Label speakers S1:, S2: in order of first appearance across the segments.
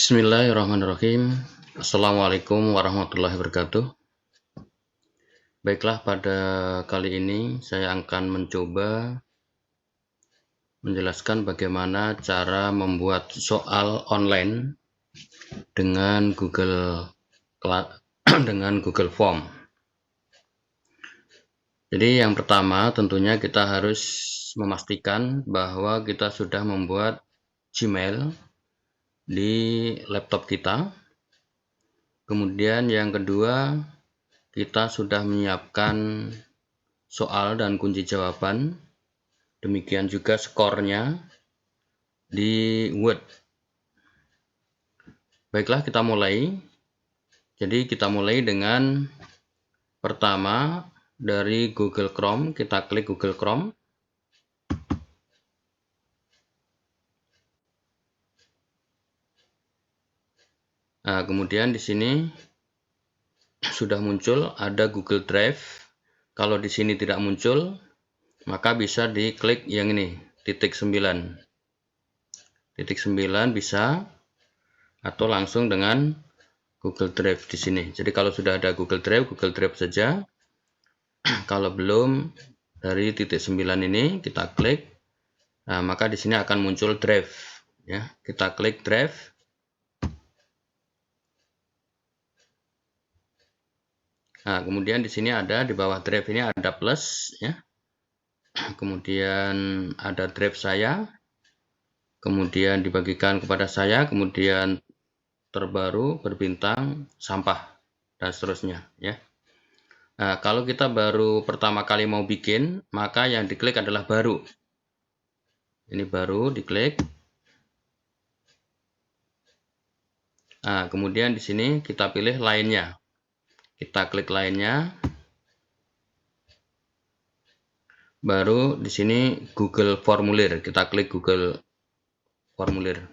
S1: Bismillahirrahmanirrahim. Assalamualaikum warahmatullahi wabarakatuh. Baiklah, pada kali ini saya akan mencoba menjelaskan bagaimana cara membuat soal online dengan Google Form. Jadi yang pertama tentunya kita harus memastikan bahwa kita sudah membuat Gmail di laptop kita. Kemudian yang kedua, kita sudah menyiapkan soal dan kunci jawaban, demikian juga skornya di Word. Baiklah, kita mulai. Jadi kita mulai dengan pertama dari Google Chrome, kita klik Google Chrome. Nah, kemudian di sini sudah muncul ada Google Drive. Kalau di sini tidak muncul, maka bisa diklik yang ini, titik 9. Titik 9 bisa, atau langsung dengan Google Drive di sini. Jadi kalau sudah ada Google Drive saja. Kalau belum, dari titik 9 ini kita klik. Nah, maka di sini akan muncul Drive. Ya, kita klik Drive. Nah, kemudian di sini ada di bawah Drive ini ada plus, ya. Kemudian ada Drive saya, kemudian dibagikan kepada saya, kemudian terbaru, berbintang, sampah, dan seterusnya, ya. Nah, kalau kita baru pertama kali mau bikin, maka yang diklik adalah baru. Ini baru, diklik. Nah, kemudian di sini kita pilih lainnya. Kita klik lainnya. Baru di sini Google Formulir. Kita klik Google Formulir.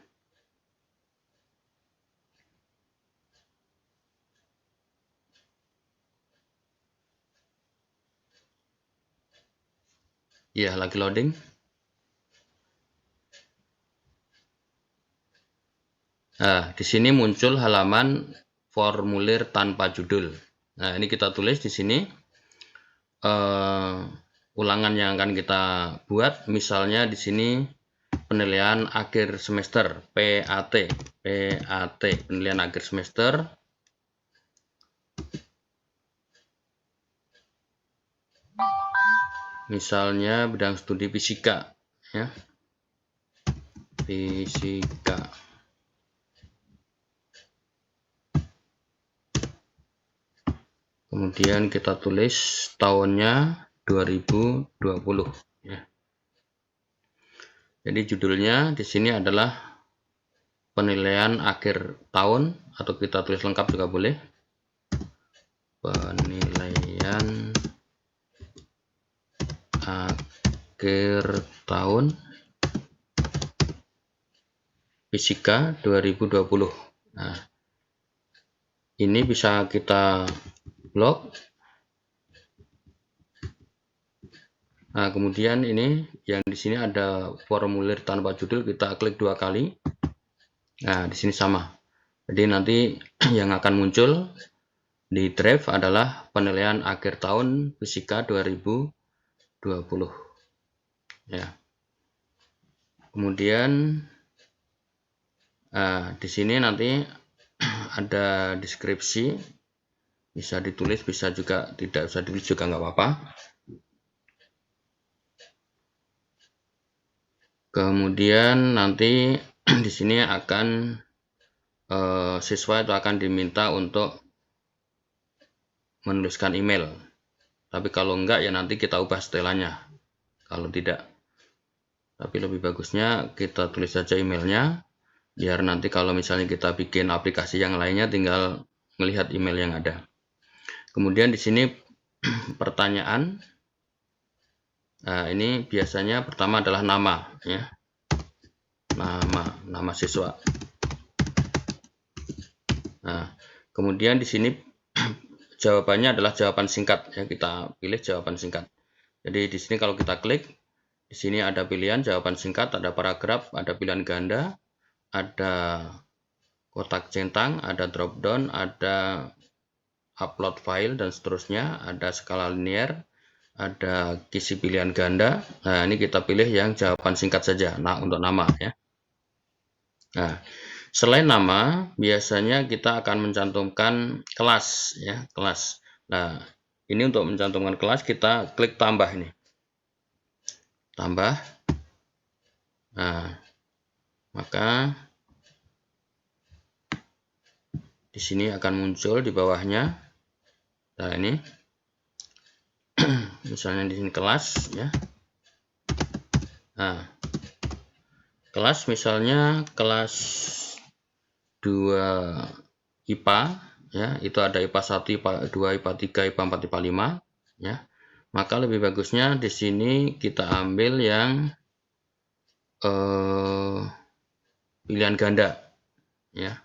S1: Ya, lagi loading. Nah, di sini muncul halaman formulir tanpa judul. Nah, ini kita tulis di sini ulangan yang akan kita buat. Misalnya di sini penilaian akhir semester, PAT, penilaian akhir semester. Misalnya bidang studi fisika, ya. Fisika. Kemudian kita tulis tahunnya 2020, ya. Jadi judulnya di sini adalah penilaian akhir tahun, atau kita tulis lengkap juga boleh. Penilaian akhir tahun fisika 2020. Nah, ini bisa kita blok. Nah, kemudian ini yang di sini ada formulir tanpa judul, kita klik 2 kali. Nah, di sini sama. Jadi nanti yang akan muncul di Drive adalah penilaian akhir tahun fisika 2020. Ya. Kemudian di sini nanti ada deskripsi, bisa ditulis, bisa juga tidak usah ditulis juga nggak apa-apa. Kemudian nanti di sini akan siswa itu akan diminta untuk menuliskan email. Tapi kalau enggak, ya nanti kita ubah setelannya. Kalau tidak, tapi lebih bagusnya kita tulis saja emailnya, biar nanti kalau misalnya kita bikin aplikasi yang lainnya tinggal melihat email yang ada. Kemudian di sini pertanyaan. Nah, ini biasanya pertama adalah nama, ya. Nama siswa. Nah, kemudian di sini jawabannya adalah jawaban singkat, ya. Kita pilih jawaban singkat. Jadi di sini kalau kita klik, di sini ada pilihan jawaban singkat, ada paragraf, ada pilihan ganda, ada kotak centang, ada drop down, ada upload file dan seterusnya, ada skala linear, ada kisi pilihan ganda. Nah, ini kita pilih yang jawaban singkat saja. Nah, untuk nama ya. Nah, selain nama, biasanya kita akan mencantumkan kelas ya, kelas. Nah, ini untuk mencantumkan kelas kita klik tambah ini. Tambah. Nah, maka di sini akan muncul di bawahnya. Nah, ini misalnya di sini kelas ya. Nah, kelas misalnya kelas 2 IPA ya, itu ada IPA 1, IPA 2, IPA 3, IPA 4, IPA 5 ya. Maka lebih bagusnya di sini kita ambil yang pilihan ganda ya.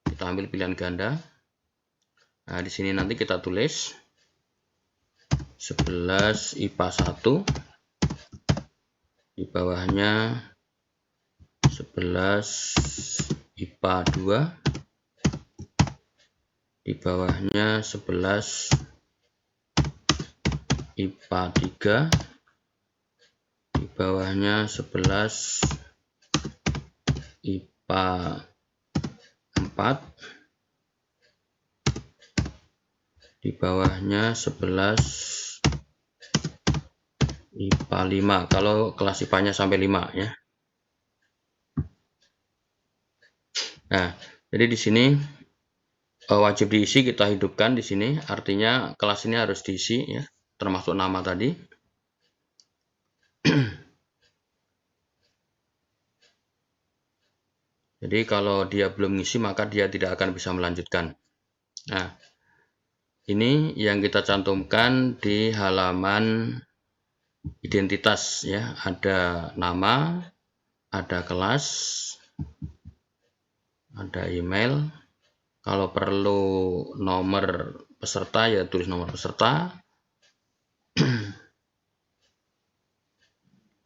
S1: Kita ambil pilihan ganda. Nah, di sini nanti kita tulis 11 IPA 1, di bawahnya 11 IPA 2, di bawahnya 11 IPA 3, di bawahnya 11 IPA 4, di bawahnya 11 IPA 5, kalau kelas IPA-nya sampai 5 ya. Nah, jadi di sini wajib diisi, kita hidupkan di sini, artinya kelas ini harus diisi ya, termasuk nama tadi. Jadi kalau dia belum ngisi maka dia tidak akan bisa melanjutkan. Nah, ini yang kita cantumkan di halaman identitas ya, ada nama, ada kelas, ada email. Kalau perlu nomor peserta ya tulis nomor peserta.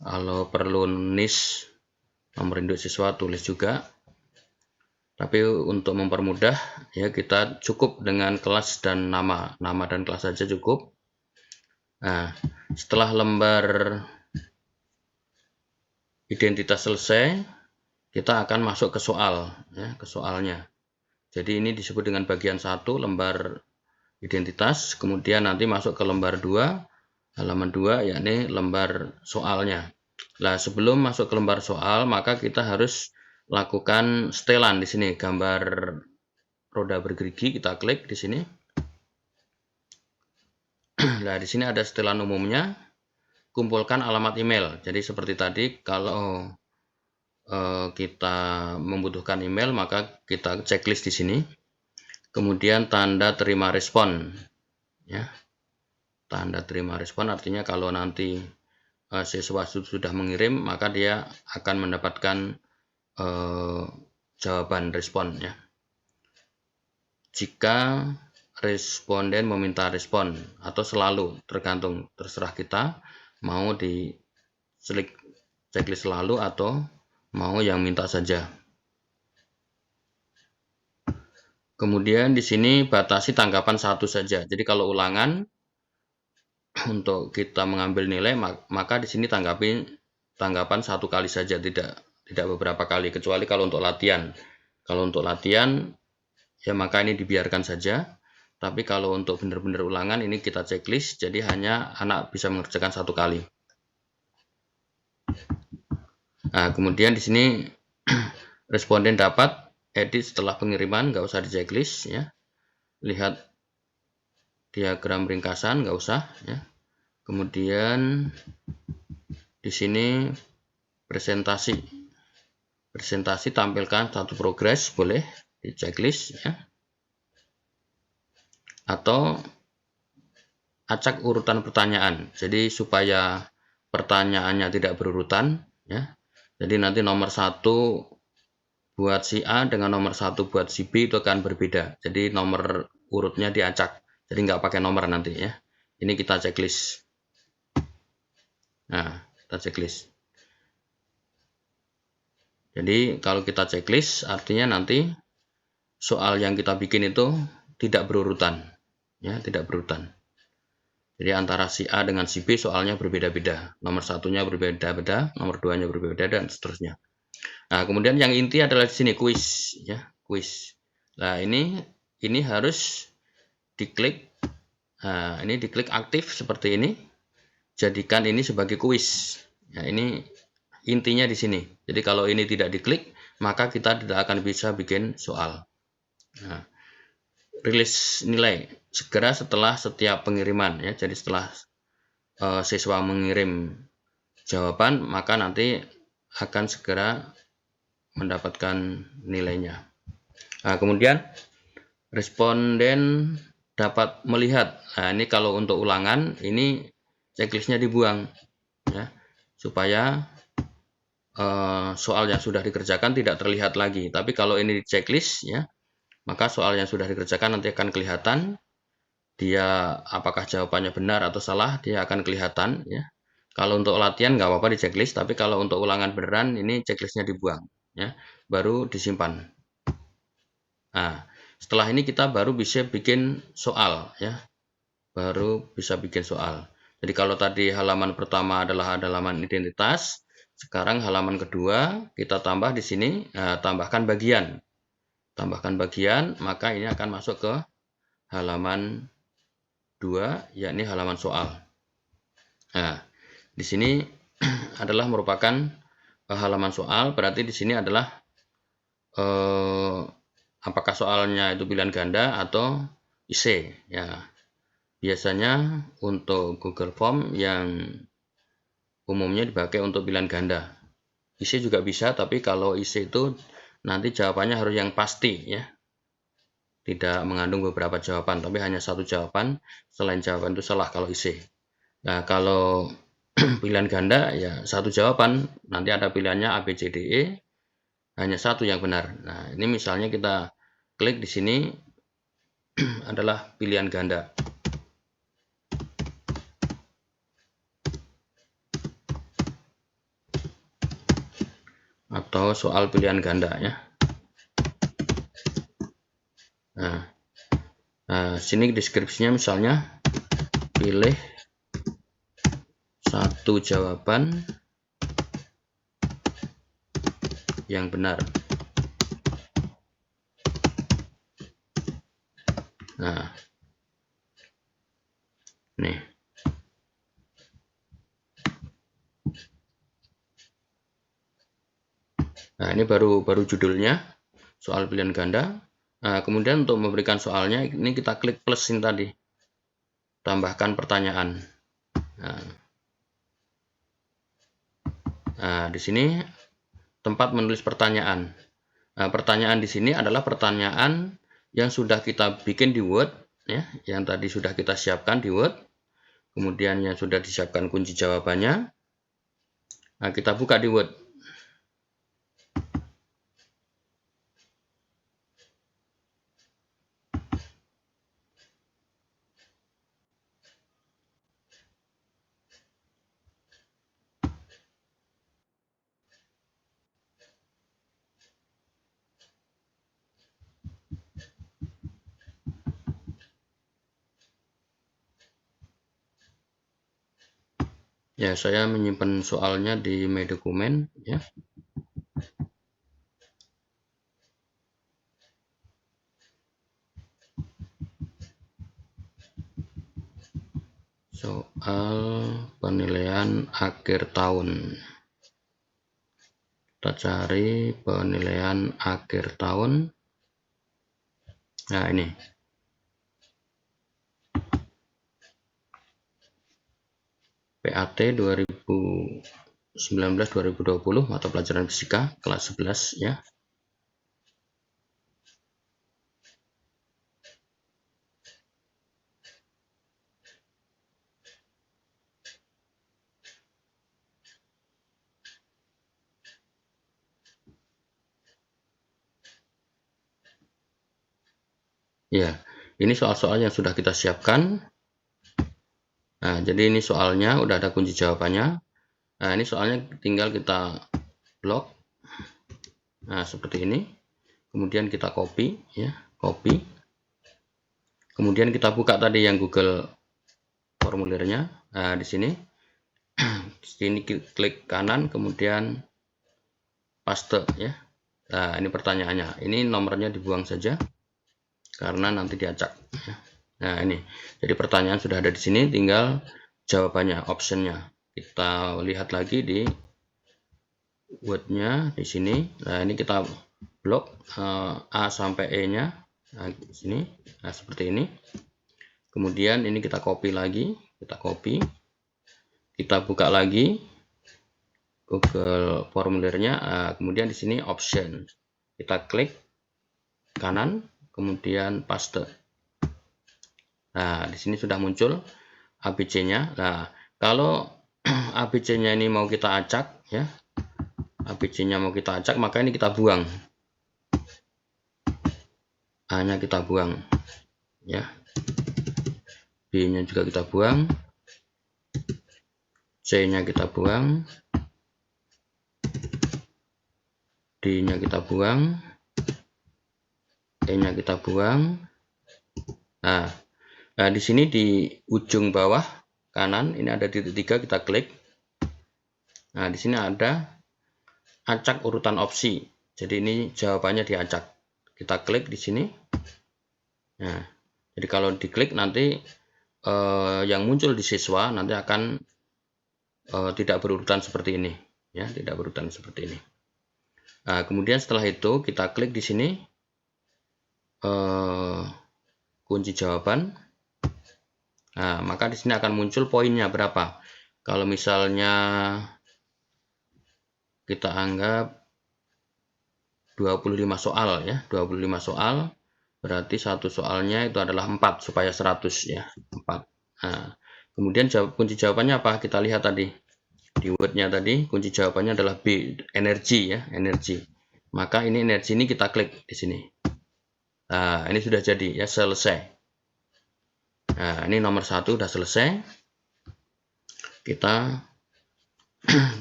S1: Kalau perlu NIS, nomor induk siswa, tulis juga. Tapi untuk mempermudah ya, kita cukup dengan kelas dan nama dan kelas saja cukup. Nah, setelah lembar identitas selesai, kita akan masuk ke soal ya, ke soalnya. Jadi ini disebut dengan bagian 1 lembar identitas, kemudian nanti masuk ke lembar 2, halaman 2, yakni lembar soalnya. Nah, sebelum masuk ke lembar soal, maka kita harus lakukan setelan di sini, gambar roda bergerigi, kita klik di sini. Nah, di sini ada setelan umumnya, kumpulkan alamat email. Jadi seperti tadi, kalau kita membutuhkan email, maka kita checklist di sini. Kemudian tanda terima respon, ya. Tanda terima respon artinya kalau nanti siswa sudah mengirim, maka dia akan mendapatkan jawaban respon ya. Jika responden meminta respon atau selalu, tergantung, terserah kita mau di checklist selalu atau mau yang minta saja. Kemudian di sini batasi tanggapan 1 saja. Jadi kalau ulangan untuk kita mengambil nilai, maka di sini tanggapan 1 kali saja, tidak beberapa kali, kecuali kalau untuk latihan. Kalau untuk latihan ya maka ini dibiarkan saja. Tapi kalau untuk benar-benar ulangan ini kita checklist, jadi hanya anak bisa mengerjakan 1 kali. Nah, kemudian di sini responden dapat edit setelah pengiriman, nggak usah di checklist ya. Lihat diagram ringkasan, nggak usah ya. Kemudian di sini presentasi tampilkan 1 progres, boleh di checklist ya. Atau acak urutan pertanyaan, jadi supaya pertanyaannya tidak berurutan ya. Jadi nanti nomor 1 buat si A dengan nomor 1 buat si B itu akan berbeda. Jadi nomor urutnya diacak, jadi nggak pakai nomor nanti ya. Ini kita checklist. Nah, kita checklist. Jadi kalau kita checklist artinya nanti soal yang kita bikin itu tidak berurutan, ya, tidak berurutan. Jadi antara si A dengan si B soalnya berbeda-beda, nomor satunya berbeda-beda, nomor 2-nya berbeda, dan seterusnya. Nah, kemudian yang inti adalah di sini kuis, ya, kuis. Nah, ini harus diklik. Nah, ini diklik aktif seperti ini. Jadikan ini sebagai kuis. Ya, ini intinya di sini. Jadi kalau ini tidak diklik, maka kita tidak akan bisa bikin soal. Nah, rilis nilai segera setelah setiap pengiriman, ya. Jadi setelah siswa mengirim jawaban, maka nanti akan segera mendapatkan nilainya. Nah, kemudian responden dapat melihat. Nah, ini kalau untuk ulangan, ini checklistnya dibuang, ya, supaya soal yang sudah dikerjakan tidak terlihat lagi. Tapi kalau ini di checklist, ya, maka soal yang sudah dikerjakan nanti akan kelihatan. Dia apakah jawabannya benar atau salah, dia akan kelihatan, ya. Kalau untuk latihan nggak apa-apa di checklist, tapi kalau untuk ulangan beneran, ini checklistnya dibuang, ya, baru disimpan. Nah, setelah ini kita baru bisa bikin soal, ya, baru bisa bikin soal. Jadi kalau tadi halaman pertama adalah halaman identitas, sekarang halaman kedua kita tambah di sini, tambahkan bagian, maka ini akan masuk ke halaman 2, yakni halaman soal. Nah, di sini adalah merupakan halaman soal, berarti di sini adalah apakah soalnya itu pilihan ganda atau IC, ya. Biasanya untuk Google Form yang umumnya dipakai untuk pilihan ganda. IC juga bisa, tapi kalau IC itu nanti jawabannya harus yang pasti, ya. Tidak mengandung beberapa jawaban, tapi hanya satu jawaban. Selain jawaban itu salah kalau IC. Nah, kalau pilihan ganda, ya satu jawaban, nanti ada pilihannya A, B, C, D, E, hanya satu yang benar. Nah, ini misalnya kita klik di sini adalah pilihan ganda. Atau soal pilihan ganda, ya. Nah, sini deskripsinya misalnya pilih satu jawaban yang benar. Nah, nih. Nah, ini baru judulnya, soal pilihan ganda. Nah, kemudian untuk memberikan soalnya, ini kita klik plus ini tadi, tambahkan pertanyaan. Nah, di sini tempat menulis pertanyaan. Nah, pertanyaan di sini adalah pertanyaan yang sudah kita bikin di Word, ya, yang tadi sudah kita siapkan di Word. Kemudian yang sudah disiapkan kunci jawabannya. Nah, kita buka di Word. Ya, saya menyimpan soalnya di My Document, ya. Soal penilaian akhir tahun. Kita cari penilaian akhir tahun. Nah, ini. PAT 2019-2020 mata pelajaran fisika kelas 11, ya. Ya, ini soal-soal yang sudah kita siapkan. Nah, jadi ini soalnya udah ada kunci jawabannya. Nah, ini soalnya tinggal kita blok. Nah, seperti ini. kemudian kita copy ya, copy. Kemudian kita buka tadi yang Google formulirnya. Nah, di sini klik kanan, kemudian paste ya. Nah, ini pertanyaannya. Ini nomornya dibuang saja karena nanti diacak ya. Nah, ini. Jadi pertanyaan sudah ada di sini, tinggal jawabannya, optionnya. Kita lihat lagi di Word-nya di sini. Nah, ini kita blok A sampai E-nya. Nah, di sini. Nah, seperti ini. Kemudian ini kita copy lagi, kita copy. Kita buka lagi Google formulirnya. Nah, kemudian di sini option. Kita klik kanan, kemudian paste. Nah, di sini sudah muncul ABC-nya. Nah, kalau ABC-nya ini mau kita acak ya. ABC-nya mau kita acak, maka ini kita buang. A-nya kita buang ya. B-nya juga kita buang. C-nya kita buang. D-nya kita buang. E-nya kita buang. Nah, di sini di ujung bawah kanan ini ada titik 3, kita klik. Nah, di sini ada acak urutan opsi. Jadi ini jawabannya diacak. Kita klik di sini. Nah, jadi kalau diklik nanti yang muncul di siswa nanti akan tidak berurutan seperti ini, ya, tidak berurutan seperti ini. Nah, kemudian setelah itu kita klik di sini kunci jawaban. Nah, maka di sini akan muncul poinnya berapa. Kalau misalnya kita anggap 25 soal ya, 25 soal berarti satu soalnya itu adalah 4 supaya 100 ya, 4. Nah, kemudian kunci jawabannya apa? Kita lihat tadi di Word-nya tadi kunci jawabannya adalah B, energi ya, energi. Maka ini energi ini kita klik di sini. Nah, ini sudah jadi ya, selesai. Nah, ini nomor 1 sudah selesai. Kita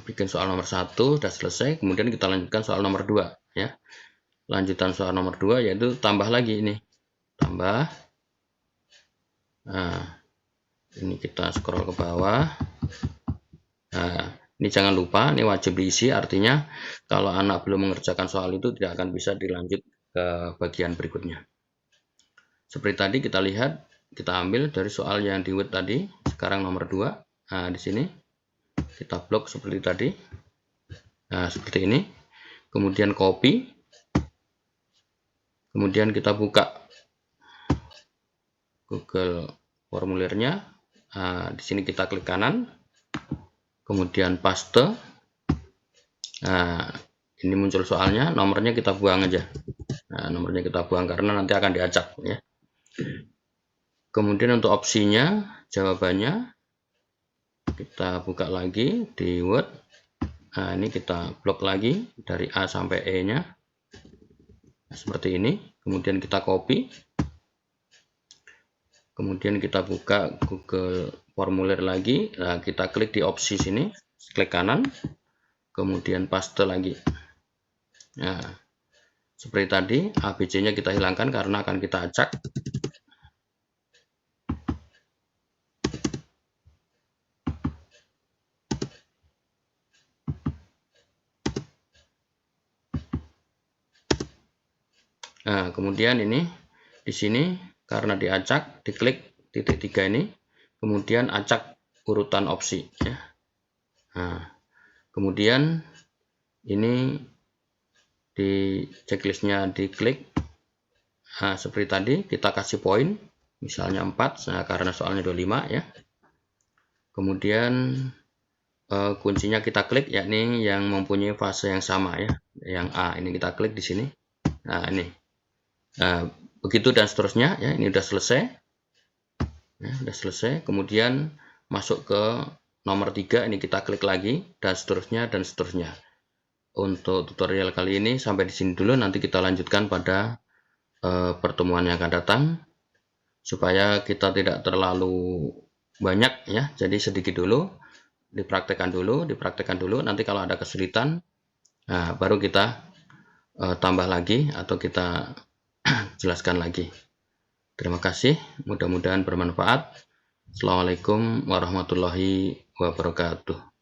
S1: bikin soal nomor 1 sudah selesai, kemudian kita lanjutkan soal nomor 2 ya. Lanjutan soal nomor 2 yaitu tambah lagi ini. Tambah. Nah, ini kita scroll ke bawah. Nah, ini jangan lupa, ini wajib diisi, artinya kalau anak belum mengerjakan soal itu tidak akan bisa dilanjut ke bagian berikutnya. Seperti tadi kita lihat, kita ambil dari soal yang di Word tadi, sekarang nomor 2. Nah, di sini kita blok seperti tadi. Nah, seperti ini. Kemudian copy. Kemudian kita buka Google formulirnya. Nah, di sini kita klik kanan. Kemudian paste. Nah, ini muncul soalnya, nomornya kita buang aja. Nah, nomornya kita buang karena nanti akan diacak ya. Kemudian untuk opsinya, jawabannya kita buka lagi di Word. Nah, ini kita blok lagi dari A sampai E-nya. Nah, seperti ini. Kemudian kita copy. Kemudian kita buka Google formulir lagi. Nah, kita klik di opsi sini, klik kanan. Kemudian paste lagi. Nah, seperti tadi, ABC-nya kita hilangkan karena akan kita acak. Nah, kemudian ini di sini karena diacak, diklik titik 3 ini, kemudian acak urutan opsi ya. Nah, kemudian ini di checklistnya diklik. Nah, seperti tadi kita kasih poin, misalnya 4, nah, karena soalnya 25 ya. Kemudian kuncinya kita klik, yakni yang mempunyai fase yang sama ya, yang A. Ini kita klik di sini. Nah, ini. Nah, begitu dan seterusnya ya, ini sudah selesai. Ya, sudah selesai. Kemudian masuk ke nomor 3, ini kita klik lagi dan seterusnya dan seterusnya. Untuk tutorial kali ini sampai di sini dulu, nanti kita lanjutkan pada pertemuan yang akan datang supaya kita tidak terlalu banyak ya. Jadi sedikit dulu, dipraktekkan dulu, nanti kalau ada kesulitan, nah baru kita tambah lagi atau kita jelaskan lagi. Terima kasih, mudah-mudahan bermanfaat. Assalamualaikum warahmatullahi wabarakatuh.